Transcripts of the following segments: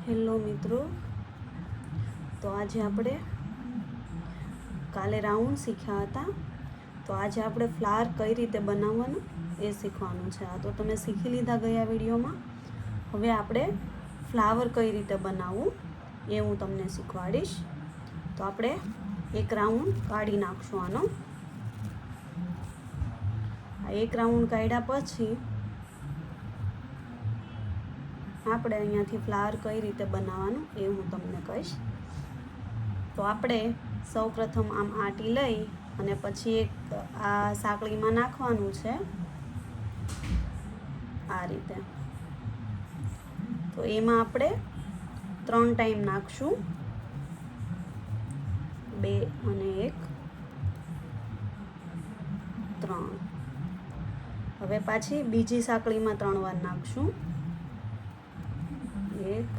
Hello મિત્રો, તો આજે આપણે કાલે રાઉન્ડ શીખ્યા હતા. તો આજે આપણે ફ્લાવર કઈ રીતે બનાવવાનું એ શીખવાનું છે. આ તો તમે શીખી લીધા ગયા વિડીયોમાં. હવે આપણે ફ્લાવર કઈ રીતે બનાવવું એ હું તમને શીખવાડીશ. તો આપણે એક રાઉન્ડ કાઢી નાખશું આનો. આ એક રાઉન્ડ કાઢ્યા પછી આપણે અહીંયાથી ફ્લાવર કઈ રીતે બનાવવાનું એ હું તમને કહીશ. તો આપણે સૌપ્રથમ આમ આટી લઈ અને પછી એક આ સાંકળીમાં નાખવાનું છે આ રીતે. તો એમાં આપણે 3 ટાઈમ નાખશું, 2 અને 1, 3. હવે પાછી બીજી સાંકળીમાં 3 વાર નાખશું, 1,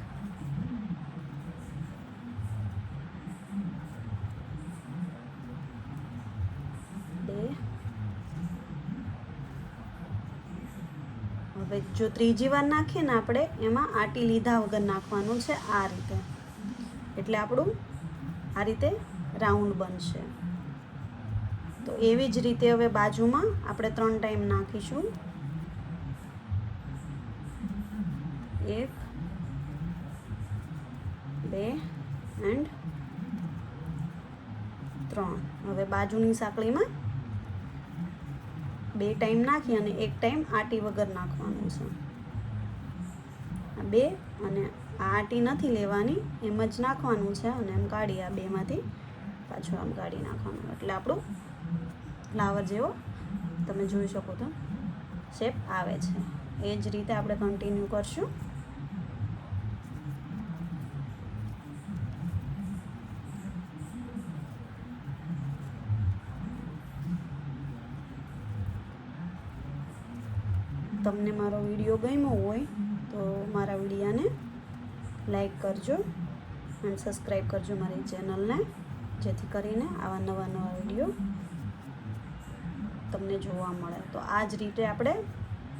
2. હવે જો ત્રીજી વાર નાખીએ ને આપણે એમાં આટી લીધા વગર નાખવાનું છે આ રીતે. એટલે આપણું આ રીતે રાઉન્ડ બનશે. તો એવી જ રીતે હવે બાજુમાં આપણે 3 ટાઈમ નાખીશું, 1, 2 એન્ડ 3. હવે બાજુની સાંકળીમાં 2 ટાઈમ નાખી અને 1 ટાઈમ આટી વગર નાખવાનું છે. 2 અને આ આટી નથી લેવાની, એમ જ નાખવાનું છે અને એમ કાઢી આ 2માંથી પાછું આમ કાઢી નાખવાનું. એટલે આપણું ફ્લાવર જેવો તમે જોઈ શકો તો શેપ આવે છે. એ જ રીતે આપણે કન્ટિન્યુ કરશું. તમને મારો વિડીયો ગમ્યો હોય તો મારા વિડીયાને લાઈક કરજો અને સબસ્ક્રાઈબ કરજો મારી ચેનલને, જેથી કરીને આવા નવા વિડીયો તમને જોવા મળે. તો આ જ રીતે આપણે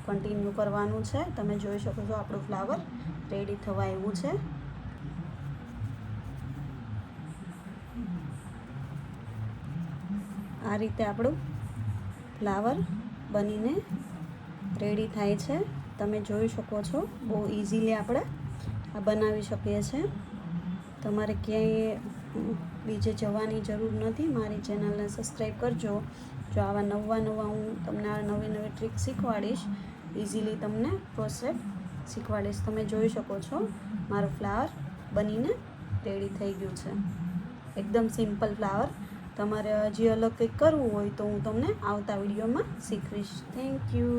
કન્ટિન્યુ કરવાનું છે. તમે જોઈ શકો છો આપણું ફ્લાવર રેડી થવા આવ્યું છે. આ રીતે આપણું ફ્લાવર બનીને રેડી થાય છે. તમે જોઈ શકો છો બહુ ઇઝીલી આપણે આ બનાવી શકીએ છીએ. તમારે ક્યાંય બીજે જવાની જરૂર નથી. મારી ચેનલને સબસ્ક્રાઈબ કરજો. જો આવા નવા હું તમને આ નવી ટ્રીક શીખવાડીશ, ઇઝીલી તમને પ્રોસેસ શીખવાડીશ. તમે જોઈ શકો છો મારું ફ્લાવર બનીને રેડી થઈ ગયું છે. એકદમ સિમ્પલ ફ્લાવર. તમારે હજી અલગ કંઈક કરવું હોય તો હું તમને આવતા વિડીયોમાં શીખવીશ. Thank you.